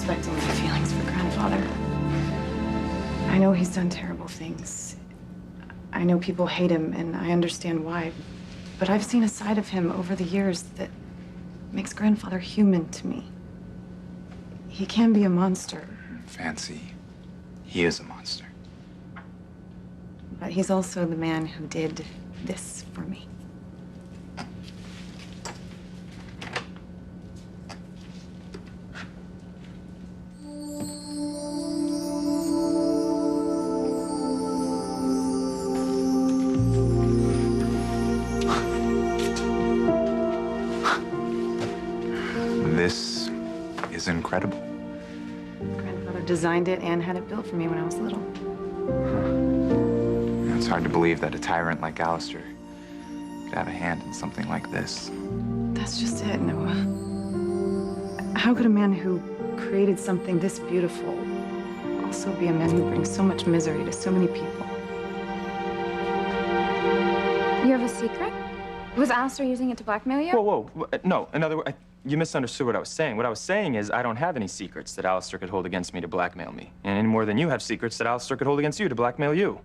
disrespecting my feelings for grandfather. I know he's done terrible things. I know people hate him, and I understand why. But I've seen a side of him over the years that makes grandfather human to me. He can be a monster. Fancy. He is a monster. But he's also the man who did this for me. This is incredible. Grandfather designed it and had it built for me when I was little. It's hard to believe that a tyrant like Alistair could have a hand in something like this. That's just it, Noah. How could a man who created something this beautiful also be a man who brings so much misery to so many people? You have a secret? Was Alistair using it to blackmail you? Whoa. No, in other words, you misunderstood what I was saying. What I was saying is I don't have any secrets that Alistair could hold against me to blackmail me. And any more than you have secrets that Alistair could hold against you to blackmail you.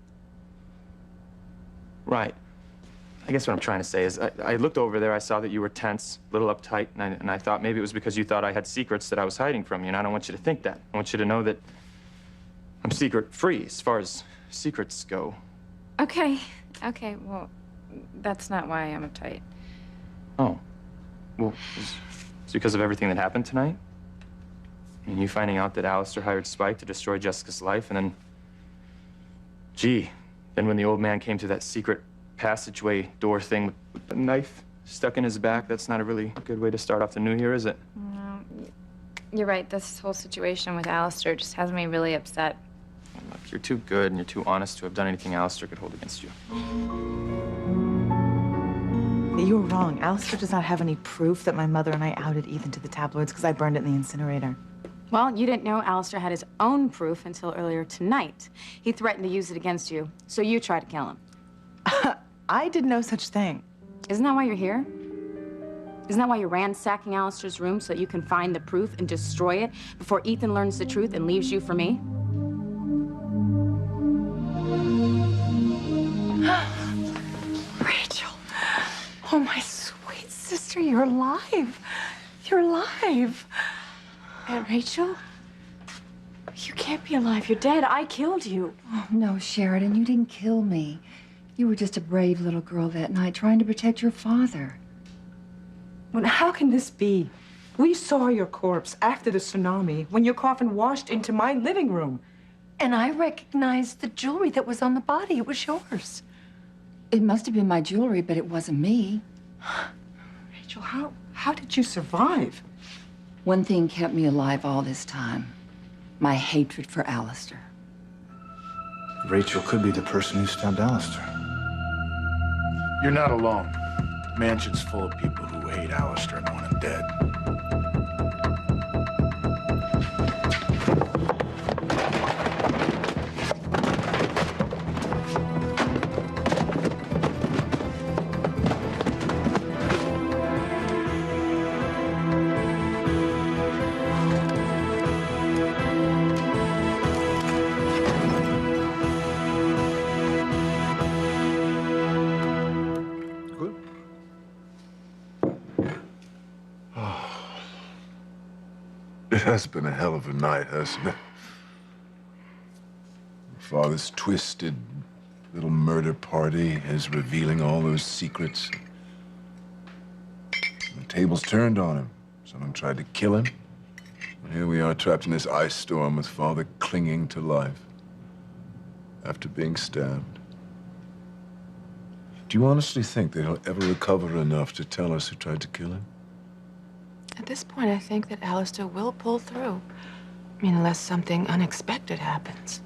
Right. I guess what I'm trying to say is I looked over there, I saw that you were tense, a little uptight, and I thought maybe it was because you thought I had secrets that I was hiding from you, and I don't want you to think that. I want you to know that I'm secret-free as far as secrets go. Okay, well, that's not why I'm uptight. Oh. Well, it's because of everything that happened tonight? And you finding out that Alistair hired Spike to destroy Jessica's life, and then... Gee, then when the old man came to that secret passageway door thing with the knife stuck in his back, that's not a really good way to start off the new year, is it? No, you're right. This whole situation with Alistair just has me really upset. Look, you're too good and you're too honest to have done anything Alistair could hold against you. You're wrong. Alistair does not have any proof that my mother and I outed Ethan to the tabloids because I burned it in the incinerator. Well, you didn't know Alistair had his own proof until earlier tonight. He threatened to use it against you, so you tried to kill him. I did no such thing. Isn't that why you're here? Isn't that why you're ransacking Alistair's room so that you can find the proof and destroy it before Ethan learns the truth and leaves you for me? Rachel. Oh, my sweet sister, you're alive. You're alive. And Rachel? You can't be alive. You're dead. I killed you. Oh, no, Sheridan, you didn't kill me. You were just a brave little girl that night trying to protect your father. Well, how can this be? We saw your corpse after the tsunami when your coffin washed into my living room. And I recognized the jewelry that was on the body. It was yours. It must have been my jewelry, but it wasn't me. Rachel, how did you survive? One thing kept me alive all this time. My hatred for Alistair. Rachel could be the person who stabbed Alistair. You're not alone. Mansion's full of people who hate Alistair and want him dead. It has been a hell of a night, hasn't it? Father's twisted little murder party is revealing all those secrets. The tables turned on him. Someone tried to kill him. And here we are trapped in this ice storm with Father clinging to life after being stabbed. Do you honestly think that he'll ever recover enough to tell us who tried to kill him? At this point, I think that Alistair will pull through. I mean, unless something unexpected happens.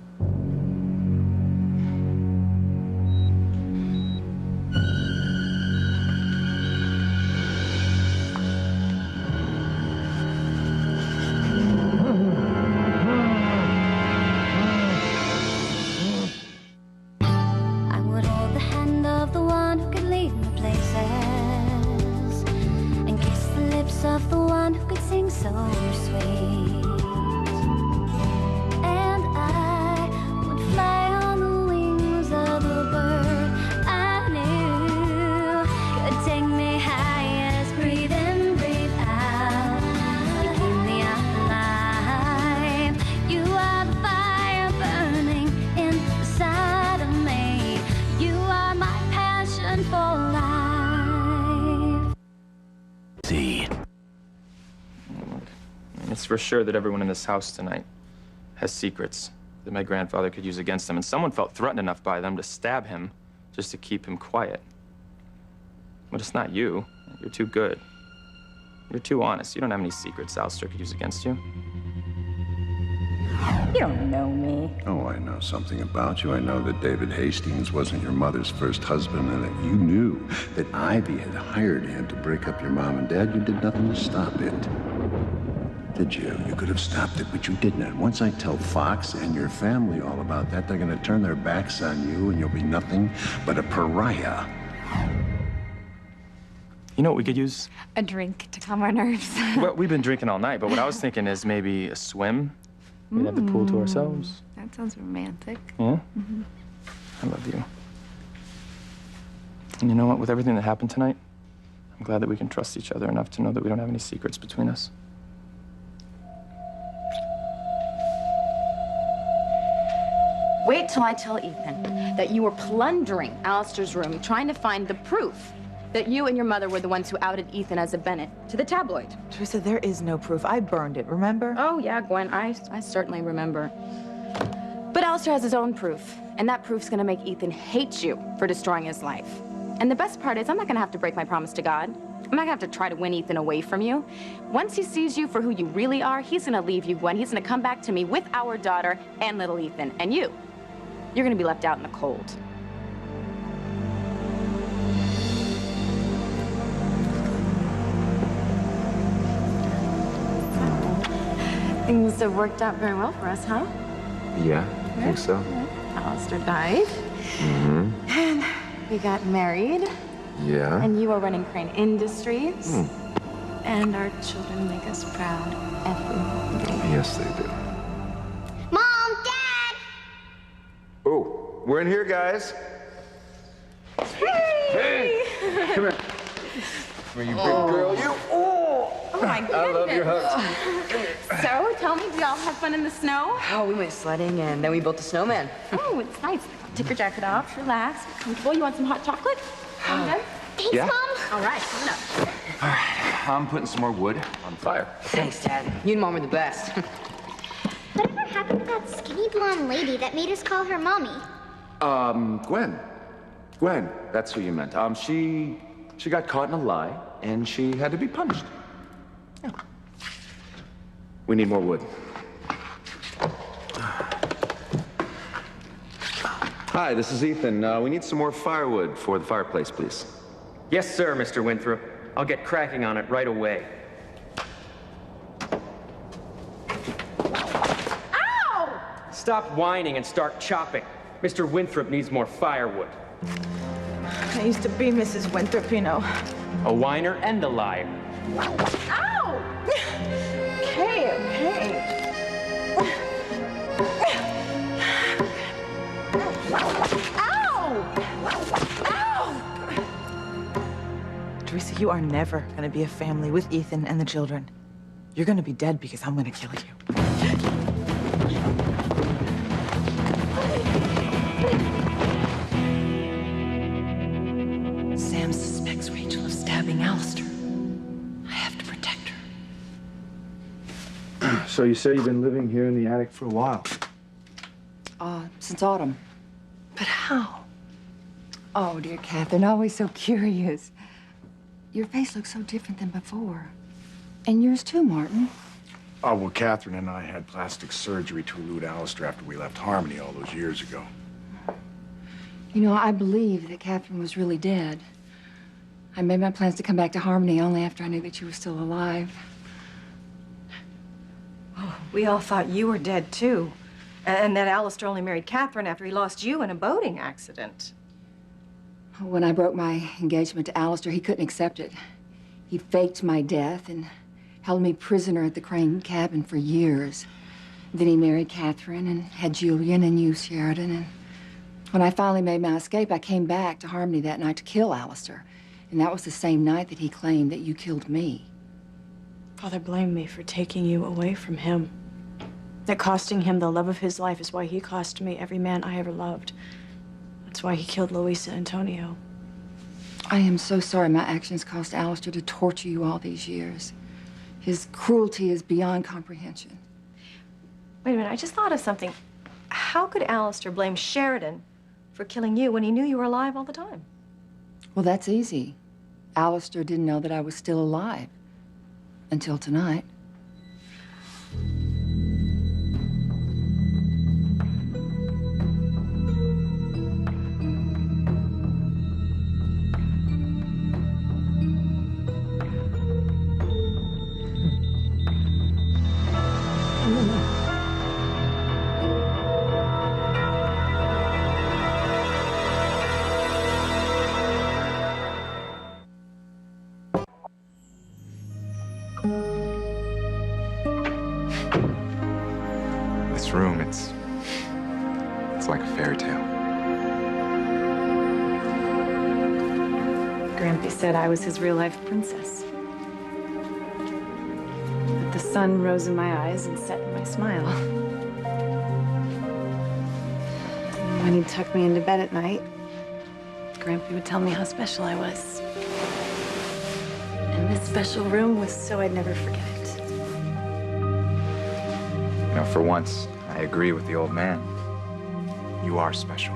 I would hold the hand of the one who could lead me places and kiss the lips of the one who could sing so sweet. It's for sure that everyone in this house tonight has secrets that my grandfather could use against him, and someone felt threatened enough by them to stab him just to keep him quiet. But it's not you. You're too good. You're too honest. You don't have any secrets Alistair could use against you. You don't know me. Oh, I know something about you. I know that David Hastings wasn't your mother's first husband and that you knew that Ivy had hired him to break up your mom and dad. You did nothing to stop it. Did you? You could have stopped it, but you didn't. And once I tell Fox and your family all about that, they're going to turn their backs on you and you'll be nothing but a pariah. You know what we could use? A drink to calm our nerves. Well, we've been drinking all night, but what I was thinking is maybe a swim. We'd have the pool to ourselves. That sounds romantic. Yeah? I love you. And you know what? With everything that happened tonight, I'm glad that we can trust each other enough to know that we don't have any secrets between us. Wait till I tell Ethan that you were plundering Alistair's room, trying to find the proof that you and your mother were the ones who outed Ethan as a Bennett to the tabloid. Teresa, there is no proof. I burned it, remember? Oh, yeah, Gwen, I certainly remember. But Alistair has his own proof, and that proof's gonna make Ethan hate you for destroying his life. And the best part is I'm not gonna have to break my promise to God. I'm not gonna have to try to win Ethan away from you. Once he sees you for who you really are, he's gonna leave you, Gwen. He's gonna come back to me with our daughter and little Ethan. And you're gonna be left out in the cold. Things have worked out very well for us, huh? Yeah, I think so. Alistair died. And we got married. Yeah. And you are running Crane Industries. And our children make us proud every day. Yes, they do. Mom, Dad! Oh, we're in here, guys. Hey! Come here. Come here, you big girl. You. Oh my goodness. I love your hugs. So, tell me, did y'all have fun in the snow? Oh, we went sledding and then we built a snowman. Oh, it's nice. Take your jacket off, relax, be comfortable. You want some hot chocolate? Done? Thanks, Yeah. Mom. All right, coming up. All right, I'm putting some more wood on the fire. Thanks, Dad. You and Mom are the best. Whatever happened to that skinny blonde lady that made us call her Mommy? Gwen. Gwen, that's who you meant. She got caught in a lie, and she had to be punished. Yeah. We need more wood. Hi, this is Ethan. We need some more firewood for the fireplace, please. Yes, sir, Mr. Winthrop. I'll get cracking on it right away. Ow! Stop whining and start chopping. Mr. Winthrop needs more firewood. I used to be Mrs. Winthrop, you know. A whiner and a liar. Ow! Okay. Ow! Ow! Teresa, you are never gonna be a family with Ethan and the children. You're gonna be dead because I'm gonna kill you. Sam suspects Rachel of stabbing Alistair. I have to protect her. So you say you've been living here in the attic for a while? Since autumn. But how? Oh, dear Catherine, always so curious. Your face looks so different than before. And yours too, Martin. Oh, well, Catherine and I had plastic surgery to elude Alistair after we left Harmony all those years ago. You know, I believe that Catherine was really dead. I made my plans to come back to Harmony only after I knew that you were still alive. Oh, we all thought you were dead, too. And that Alistair only married Catherine after he lost you in a boating accident. When I broke my engagement to Alistair, he couldn't accept it. He faked my death and held me prisoner at the Crane cabin for years. Then he married Catherine and had Julian and you, Sheridan. And when I finally made my escape, I came back to Harmony that night to kill Alistair. And that was the same night that he claimed that you killed me. Father blamed me for taking you away from him. That costing him the love of his life is why he cost me every man I ever loved. That's why he killed Luisa Antonio. I am so sorry my actions caused Alistair to torture you all these years. His cruelty is beyond comprehension. Wait a minute, I just thought of something. How could Alistair blame Sheridan for killing you when he knew you were alive all the time? Well, that's easy. Alistair didn't know that I was still alive until tonight. This room, it's like a fairy tale. Grampy said I was his real-life princess. That the sun rose in my eyes and set in my smile. And when he'd tuck me into bed at night, Grampy would tell me how special I was. And this special room was so I'd never forget it. You know, for once, I agree with the old man. You are special.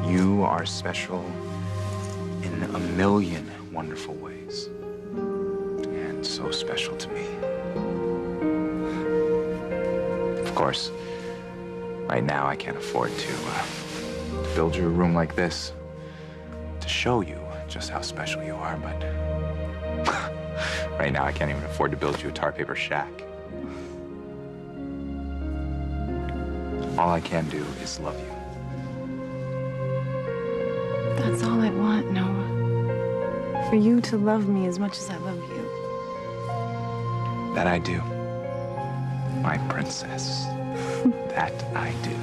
You are special in a million wonderful ways. And so special to me. Of course, right now I can't afford to build you a room like this to show you just how special you are, but right now I can't even afford to build you a tar paper shack. All I can do is love you. That's all I want, Noah. For you to love me as much as I love you. That I do. My princess. That I do.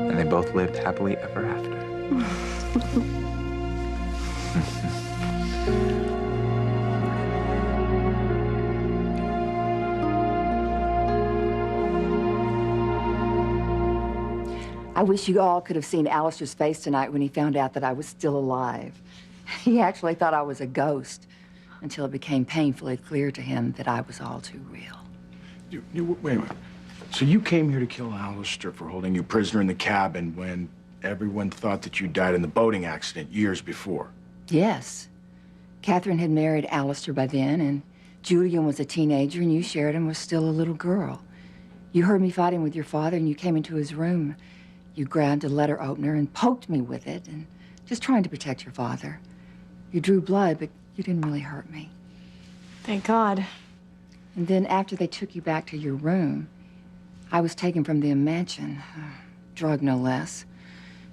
And they both lived happily ever after. I wish you all could have seen Alistair's face tonight when he found out that I was still alive. He actually thought I was a ghost until it became painfully clear to him that I was all too real. Wait a minute. So you came here to kill Alistair for holding you prisoner in the cabin when everyone thought that you died in the boating accident years before? Yes. Catherine had married Alistair by then, and Julian was a teenager, and you, Sheridan, was still a little girl. You heard me fighting with your father, and you came into his room. You grabbed a letter opener and poked me with it, and just trying to protect your father. You drew blood, but you didn't really hurt me. Thank God. And then after they took you back to your room, I was taken from the mansion, drugged no less.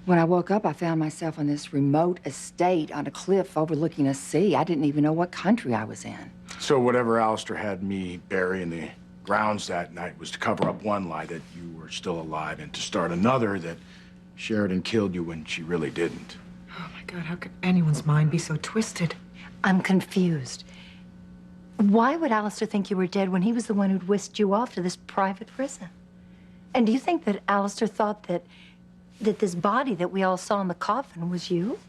When I woke up, I found myself on this remote estate on a cliff overlooking a sea. I didn't even know what country I was in. So whatever Alistair had me bury in the grounds that night was to cover up one lie that you were still alive and to start another that Sheridan killed you when she really didn't. Oh my God, how could anyone's mind be so twisted? I'm confused. Why would Alistair think you were dead when he was the one who'd whisked you off to this private prison? And do you think that Alistair thought that this body that we all saw in the coffin was you?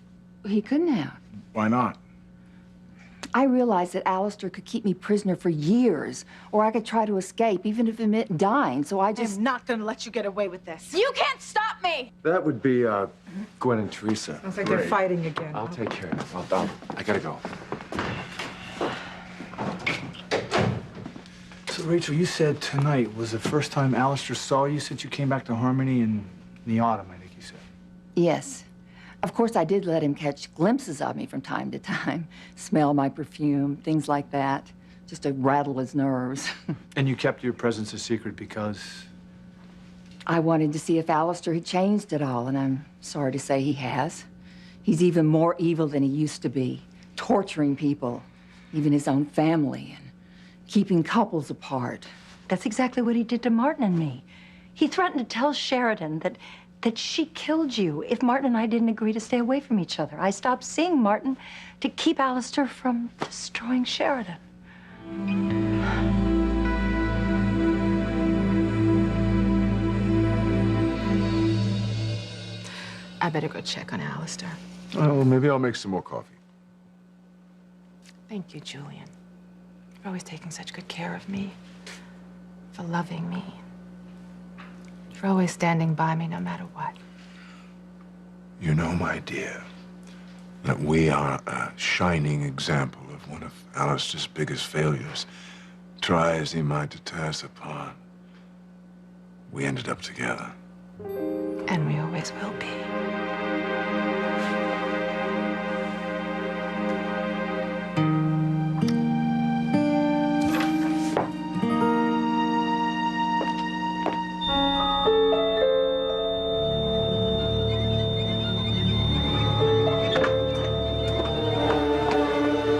He couldn't have. Why not? I realized that Alistair could keep me prisoner for years, or I could try to escape, even if it meant dying, so I just... I'm not gonna let you get away with this. You can't stop me! That would be, Gwen and Teresa. Sounds like they're fighting again. I'll take care of it. I gotta go. So, Rachel, you said tonight was the first time Alistair saw you since you came back to Harmony in the autumn, I think you said. Yes. Of course, I did let him catch glimpses of me from time to time, smell my perfume, things like that, just to rattle his nerves. And you kept your presence a secret because... I wanted to see if Alistair had changed at all, and I'm sorry to say he has. He's even more evil than he used to be, torturing people, even his own family, and keeping couples apart. That's exactly what he did to Martin and me. He threatened to tell Sheridan that she killed you if Martin and I didn't agree to stay away from each other. I stopped seeing Martin to keep Alistair from destroying Sheridan. I better go check on Alistair. Oh, well, maybe I'll make some more coffee. Thank you, Julian, for always taking such good care of me, for loving me, for always standing by me no matter what. You know, my dear, that we are a shining example of one of Alistair's biggest failures. Try as he might to tear us apart, we ended up together. And we always will be.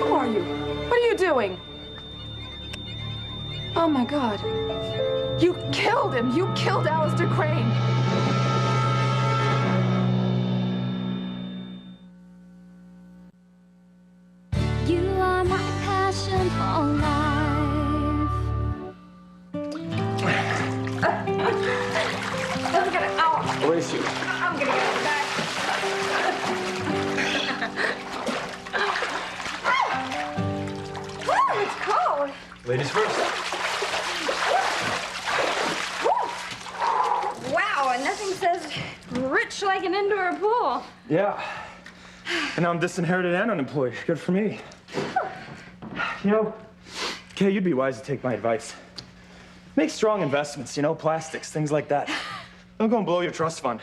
Who are you? What are you doing? Oh my God. You killed him. You killed Alistair Crane. You are my passion for life. I'm gonna, ow. Bless you. I'm gonna get it back. It's cold. Ladies first. Wow, and nothing says rich like an indoor pool. Yeah. And now I'm disinherited and unemployed. Good for me. You know, Kay, you'd be wise to take my advice. Make strong investments, you know, plastics, things like that. Don't go and blow your trust fund.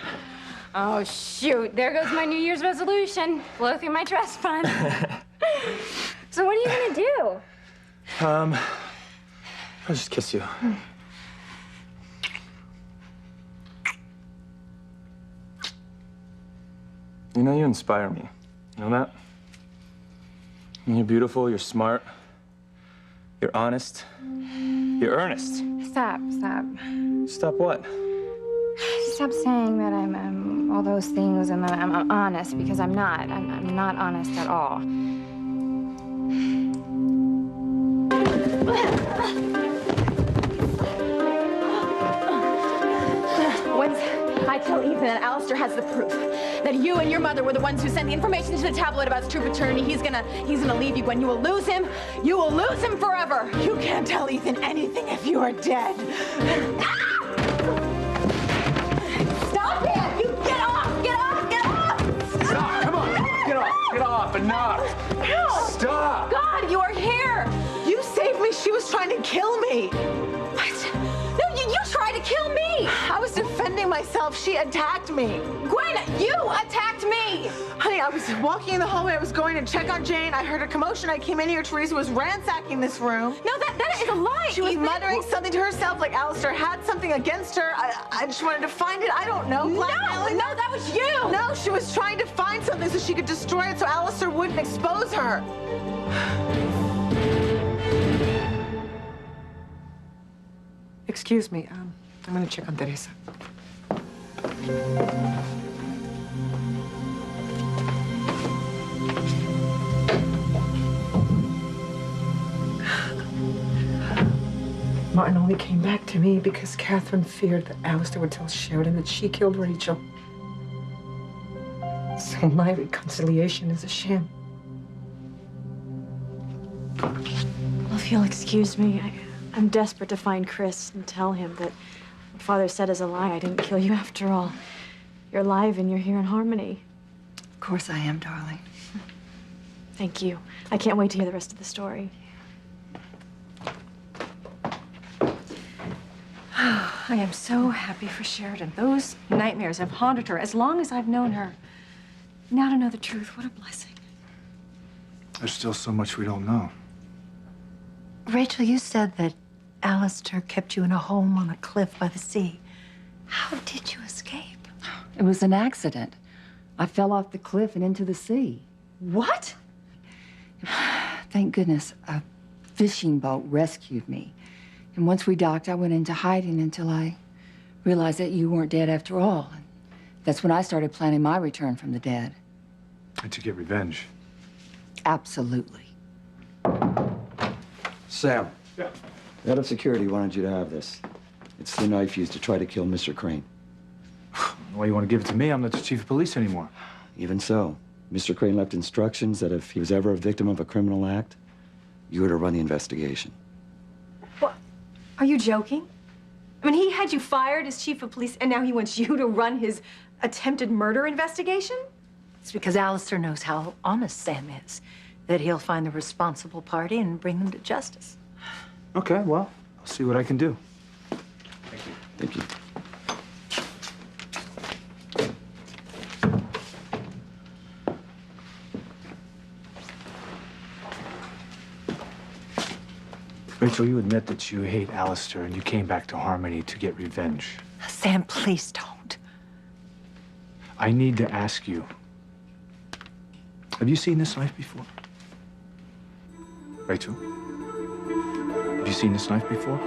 Oh, shoot. There goes my New Year's resolution. Blow through my trust fund. So what are you gonna do? I'll just kiss you. You know, you inspire me. You know that? You're beautiful, you're smart, you're honest, you're earnest. Stop. Stop what? Stop saying that I'm all those things and that I'm honest, because I'm not. I'm not honest at all. Once I tell Ethan that Alistair has the proof that you and your mother were the ones who sent the information to the tabloid about his true paternity, he's gonna leave you. When you will lose him, you will lose him forever. You can't tell Ethan anything if you are dead. Stop it! You get off! Get off! Get off! Stop! Come on! Get off! Enough! No! Stop! God, you are here! You saved me. She was trying to kill me. What? No, you tried to kill me! I was defending myself. She attacked me. Gwen, you attacked me! Honey, I was walking in the hallway. I was going to check on Jane. I heard a commotion. I came in here. Teresa was ransacking this room. No, that is a lie. She was muttering something to herself, like Alistair had something against her. I just wanted to find it. I don't know. No, that was you! No, she was trying to find something so she could destroy it so Alistair wouldn't expose her. Excuse me, I'm gonna check on Teresa. Martin only came back to me because Catherine feared that Alistair would tell Sheridan that she killed Rachel. So my reconciliation is a sham. Well, if you'll excuse me, I'm desperate to find Chris and tell him that what Father said is a lie. I didn't kill you after all. You're alive and you're here in Harmony. Of course I am, darling. Thank you. I can't wait to hear the rest of the story. I am so happy for Sheridan. Those nightmares have haunted her as long as I've known her. Now to know the truth, what a blessing. There's still so much we don't know. Rachel, you said that Alistair kept you in a home on a cliff by the sea. How did you escape? It was an accident. I fell off the cliff and into the sea. What? Thank goodness a fishing boat rescued me. And once we docked, I went into hiding until I realized that you weren't dead after all. And that's when I started planning my return from the dead. And to get revenge. Absolutely. Sam. Yeah. The head of security wanted you to have this. It's the knife used to try to kill Mr. Crane. Why you want to give it to me? I'm not the chief of police anymore. Even so, Mr. Crane left instructions that if he was ever a victim of a criminal act, you were to run the investigation. What? Are you joking? I mean, he had you fired as chief of police, and now he wants you to run his attempted murder investigation? It's because Alistair knows how honest Sam is, that he'll find the responsible party and bring them to justice. Okay, well, I'll see what I can do. Thank you. Rachel, you admit that you hate Alistair and you came back to Harmony to get revenge. Sam, please don't. I need to ask you, have you seen this knife before? Rachel? Have you seen this knife before?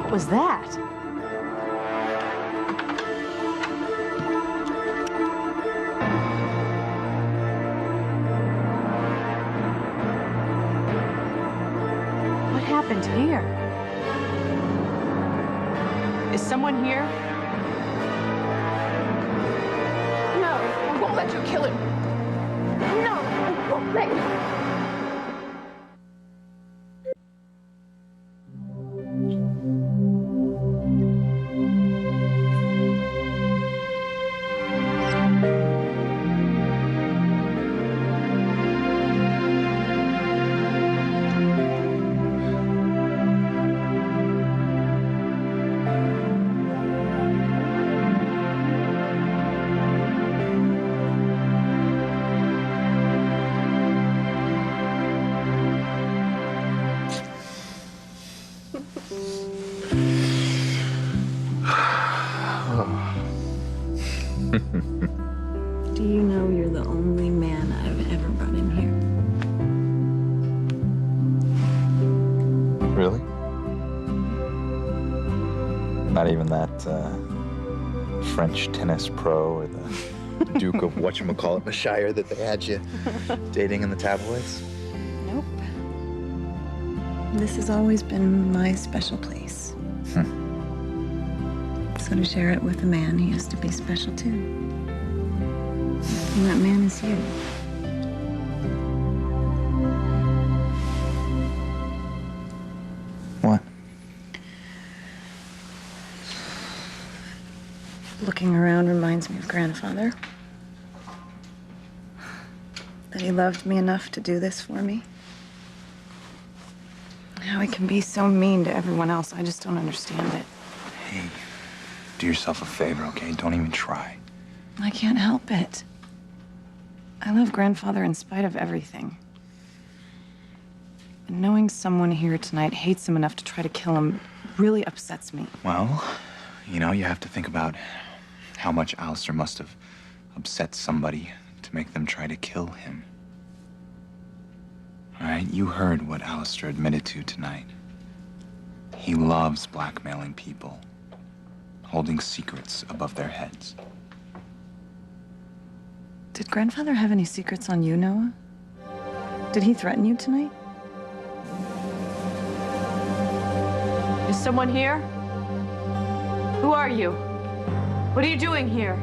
What was that? What happened here? Is someone here? No, I won't let you kill him. No, I won't let you. Do you know you're the only man I've ever brought in here? Really? Not even that French tennis pro or the Duke of whatchamacallit, the Shire that they had you dating in the tabloids? Nope. This has always been my special place. So to share it with a man, he has to be special too. And that man is you. What? Looking around reminds me of grandfather. That he loved me enough to do this for me. How he can be so mean to everyone else, I just don't understand it. Hey, do yourself a favor, okay? Don't even try. I can't help it. I love grandfather in spite of everything. And knowing someone here tonight hates him enough to try to kill him really upsets me. Well, you know, you have to think about how much Alistair must have upset somebody to make them try to kill him. All right, you heard what Alistair admitted to tonight. He loves blackmailing people, holding secrets above their heads. Did grandfather have any secrets on you, Noah? Did he threaten you tonight? Is someone here? Who are you? What are you doing here?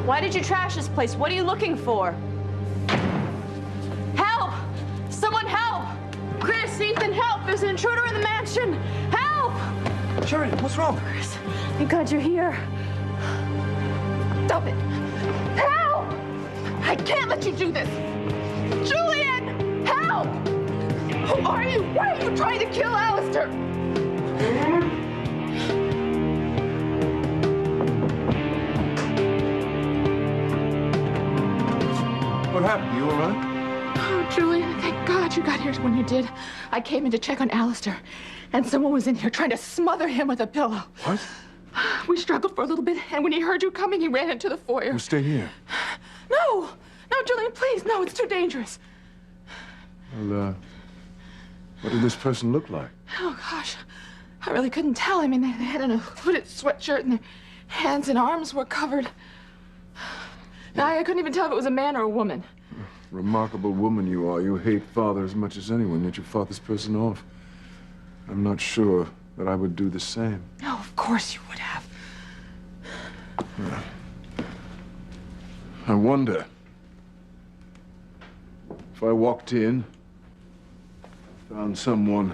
Why did you trash this place? What are you looking for? Help! Someone help! Chris, Ethan, help! There's an intruder in the mansion! Help! Sherry, what's wrong? Chris, thank God you're here. Stop it! Help! I can't let you do this! Julian! Help! Who are you? Why are you trying to kill Alistair? What happened? You all right? Oh, Julian, thank God you got here when you did. I came in to check on Alistair, and someone was in here trying to smother him with a pillow. What? We struggled for a little bit, and when he heard you coming, he ran into the foyer. Well, stay here. No! No, Julian, please, no, it's too dangerous. Well, what did this person look like? Oh, gosh. I really couldn't tell. I mean, they had on a hooded sweatshirt, and their hands and arms were covered. I couldn't even tell if it was a man or a woman. remarkable woman you are. You hate Father as much as anyone, yet you fought this person off. I'm not sure that I would do the same. No, of course you would have. I wonder if I walked in, found someone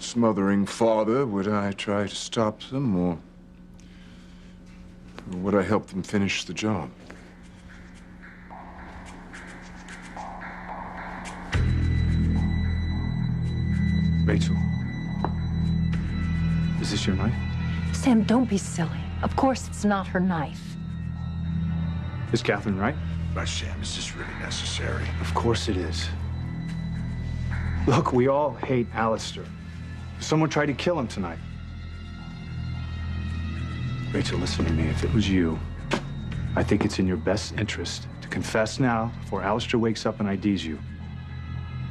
smothering Father, would I try to stop them, or would I help them finish the job? Rachel, is this your knife? Sam, don't be silly. Of course it's not her knife. Is Catherine right? But Sam, is this really necessary? Of course it is. Look, we all hate Alistair. Someone tried to kill him tonight. Rachel, listen to me. If it was you, I think it's in your best interest to confess now before Alistair wakes up and IDs you.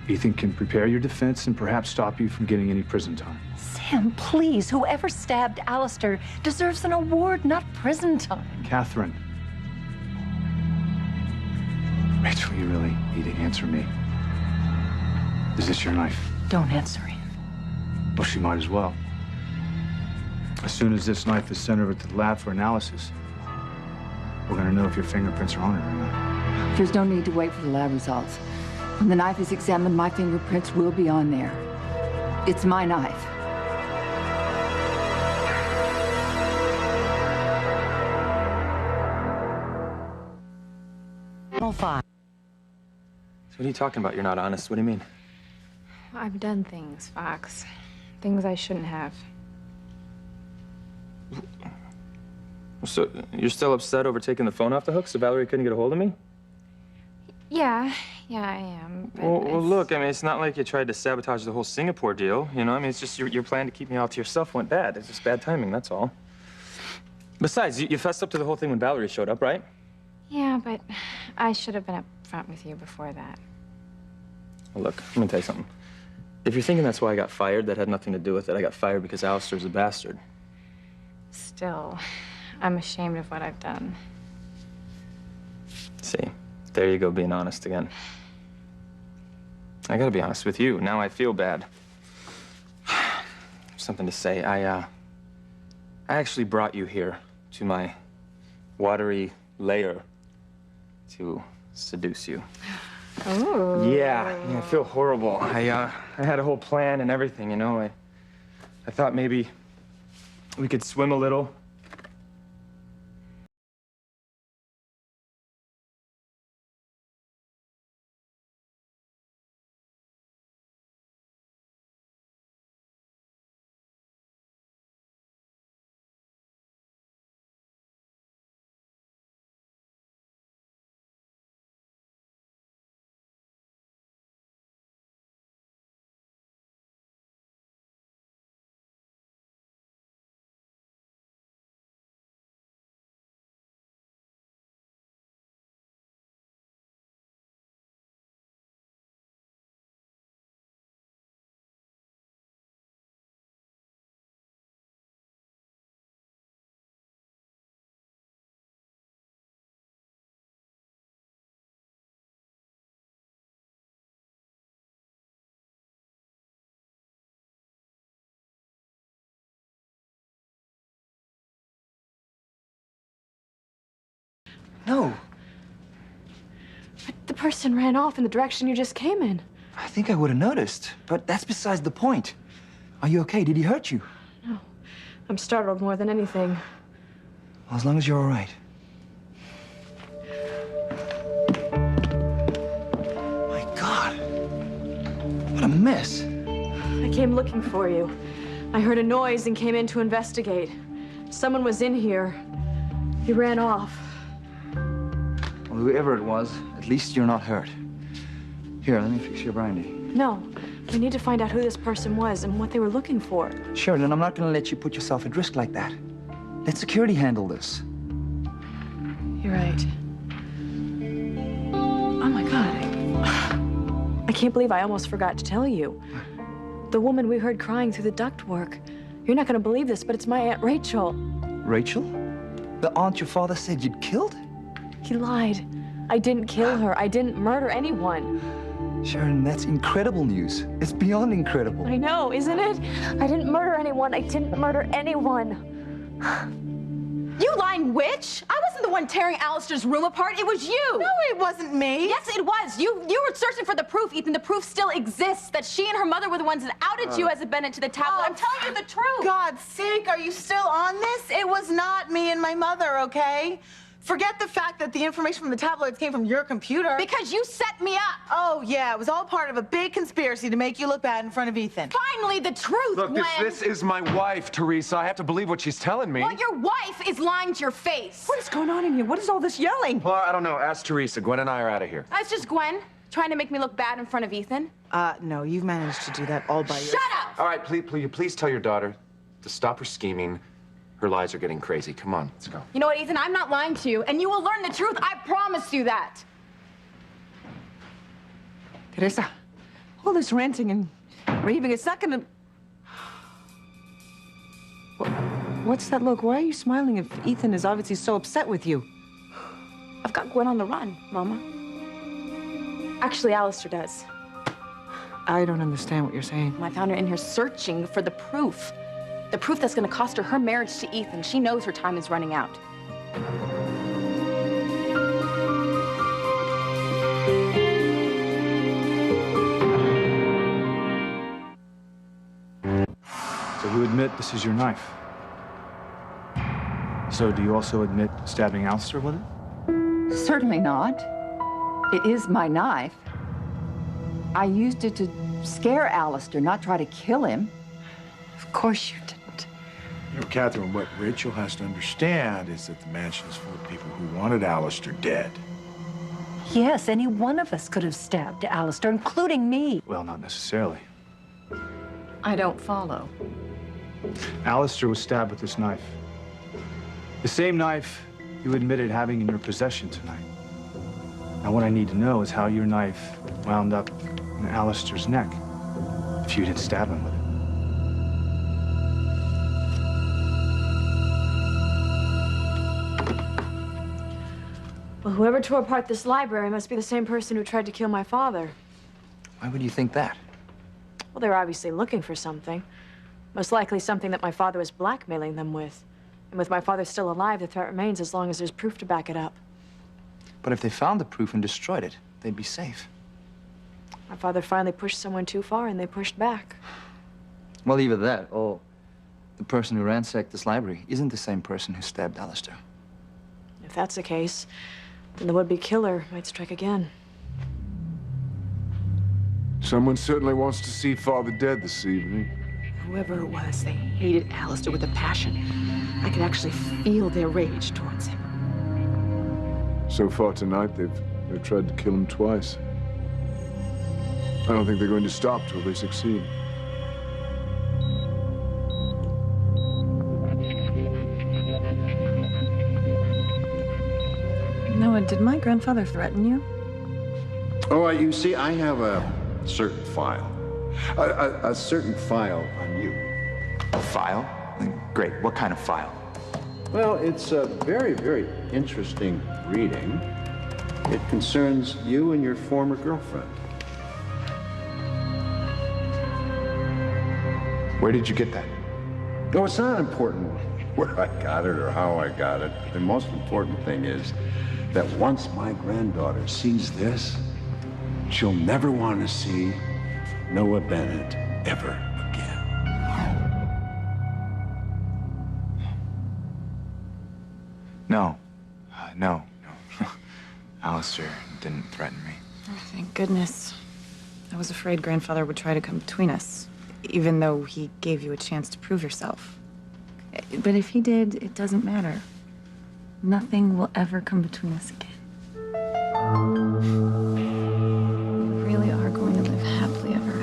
Ethan can prepare your defense and perhaps stop you from getting any prison time. Sam, please, whoever stabbed Alistair deserves an award, not prison time. Catherine. Rachel, you really need to answer me. Is this your knife? Don't answer him. Well, she might as well. As soon as this knife is sent over to the lab for analysis, we're gonna know if your fingerprints are on it or not. There's no need to wait for the lab results. When the knife is examined, my fingerprints will be on there. It's my knife. So what are you talking about? You're not honest. What do you mean? I've done things, Fox. Things I shouldn't have. So you're still upset over taking the phone off the hook so Valerie couldn't get a hold of me? Yeah, I am. But Well, look, I mean, it's not like you tried to sabotage the whole Singapore deal, you know? I mean, it's just your plan to keep me all to yourself went bad. It's just bad timing, that's all. Besides, you fessed up to the whole thing when Valerie showed up, right? Yeah, but I should have been up front with you before that. Well, look, I'm gonna tell you something. If you're thinking that's why I got fired, that had nothing to do with it. I got fired because Alistair's a bastard. Still, I'm ashamed of what I've done. See, there you go, being honest again. I gotta be honest with you. Now I feel bad. Something to say. I actually brought you here to my watery lair to seduce you. Oh. Yeah, I feel horrible. I had a whole plan and everything, you know. I thought maybe we could swim a little. No. But the person ran off in the direction you just came in. I think I would have noticed, but that's besides the point. Are you okay? Did he hurt you? No. I'm startled more than anything. Well, as long as you're all right. My God. What a mess. I came looking for you. I heard a noise and came in to investigate. Someone was in here. He ran off. Well, whoever it was, at least you're not hurt. Here, let me fix your brandy. No. We need to find out who this person was and what they were looking for. Sheridan, I'm not going to let you put yourself at risk like that. Let security handle this. You're right. Oh, my God. I can't believe I almost forgot to tell you. The woman we heard crying through the ductwork. You're not going to believe this, but it's my Aunt Rachel. Rachel? The aunt your father said you'd killed? He lied. I didn't kill her. I didn't murder anyone. Sharon, that's incredible news. It's beyond incredible. I know, isn't it? I didn't murder anyone. I didn't murder anyone. You lying witch! I wasn't the one tearing Alistair's room apart. It was you. No, it wasn't me. Yes, it was. You were searching for the proof, Ethan. The proof still exists that she and her mother were the ones that outed you as a Bennett to the tabloid. I'm telling you the truth. God's sake, are you still on this? It was not me and my mother, okay? Forget the fact that the information from the tabloids came from your computer. Because you set me up. Oh, yeah, it was all part of a big conspiracy to make you look bad in front of Ethan. Finally, the truth, Look, Gwen. this is my wife, Teresa. I have to believe what she's telling me. Well, your wife is lying to your face. What is going on in here? What is all this yelling? Well, I don't know. Ask Teresa. Gwen and I are out of here. That's just Gwen trying to make me look bad in front of Ethan. No, you've managed to do that all by yourself. Shut up! All right, please tell your daughter to stop her scheming. Her lies are getting crazy. Come on, let's go. You know what, Ethan? I'm not lying to you, and you will learn the truth. I promise you that. Teresa, all this ranting and raving, it's not gonna... What's that look? Why are you smiling if Ethan is obviously so upset with you? I've got Gwen on the run, Mama. Actually, Alistair does. I don't understand what you're saying. I found her in here searching for the proof. The proof that's gonna cost her her marriage to Ethan. She knows her time is running out. So you admit this is your knife. So do you also admit stabbing Alistair with it? Certainly not. It is my knife. I used it to scare Alistair, not try to kill him. Of course you didn't. You know, Catherine, what Rachel has to understand is that the mansion is full of people who wanted Alistair dead. Yes, any one of us could have stabbed Alistair, including me. Well, not necessarily. I don't follow. Alistair was stabbed with this knife. The same knife you admitted having in your possession tonight. Now, what I need to know is how your knife wound up in Alistair's neck if you didn't stab him with it. Well, whoever tore apart this library must be the same person who tried to kill my father. Why would you think that? Well, they were obviously looking for something. Most likely something that my father was blackmailing them with. And with my father still alive, the threat remains as long as there's proof to back it up. But if they found the proof and destroyed it, they'd be safe. My father finally pushed someone too far, and they pushed back. Well, either that, or the person who ransacked this library isn't the same person who stabbed Alistair. If that's the case, then the would-be killer might strike again. Someone certainly wants to see Father dead this evening. Whoever it was, they hated Alistair with a passion. I could actually feel their rage towards him. So far tonight, they've tried to kill him twice. I don't think they're going to stop till they succeed. Noah, did my grandfather threaten you? Oh, you see, I have a certain file. A certain file on you. A file? Great. What kind of file? Well, it's a very, very interesting reading. It concerns you and your former girlfriend. Where did you get that? No, it's not important where I got it or how I got it. The most important thing is that once my granddaughter sees this, she'll never want to see Noah Bennett ever again. No. No. Alistair didn't threaten me. Oh, thank goodness. I was afraid grandfather would try to come between us, even though he gave you a chance to prove yourself. But if he did, it doesn't matter. Nothing will ever come between us again. We really are going to live happily ever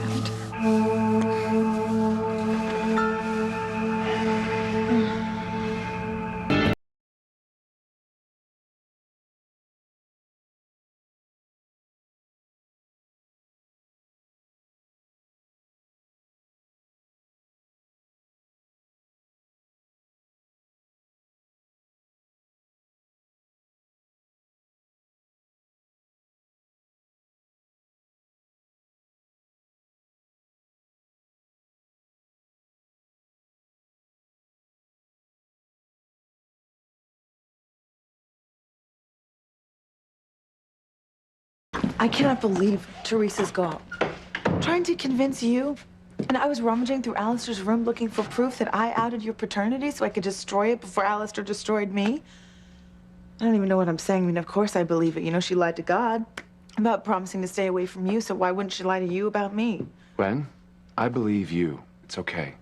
I cannot believe Teresa's gone. Trying to convince you. And I was rummaging through Alistair's room looking for proof that I outed your paternity so I could destroy it before Alistair destroyed me. I don't even know what I'm saying. I mean, of course I believe it. You know, she lied to God about promising to stay away from you, so why wouldn't she lie to you about me? Gwen, I believe you. It's okay.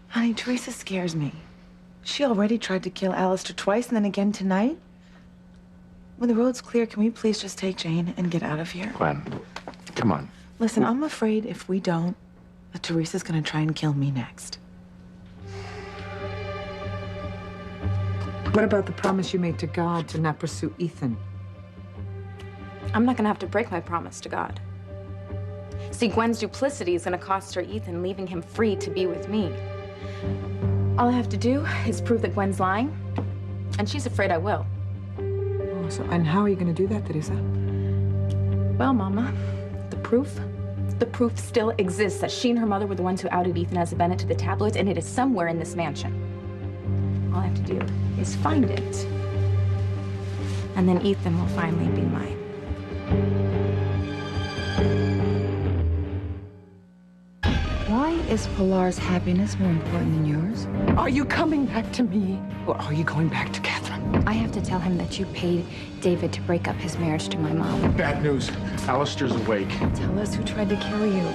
Honey, Teresa scares me. She already tried to kill Alistair twice and then again tonight. When the road's clear, can we please just take Jane and get out of here? Gwen, come on. Listen, I'm afraid if we don't, that Teresa's gonna try and kill me next. What about the promise you made to God to not pursue Ethan? I'm not gonna have to break my promise to God. See, Gwen's duplicity is gonna cost her Ethan, leaving him free to be with me. All I have to do is prove that Gwen's lying, and she's afraid I will. Oh, and how are you gonna do that, Teresa? Well, Mama, the proof still exists that she and her mother were the ones who outed Ethan as a Bennett to the tabloids, and it is somewhere in this mansion. All I have to do is find it. And then Ethan will finally be mine. Why is Pilar's happiness more important than yours? Are you coming back to me, or are you going back to Catherine? I have to tell him that you paid David to break up his marriage to my mom. Bad news. Alistair's awake. Tell us who tried to kill you.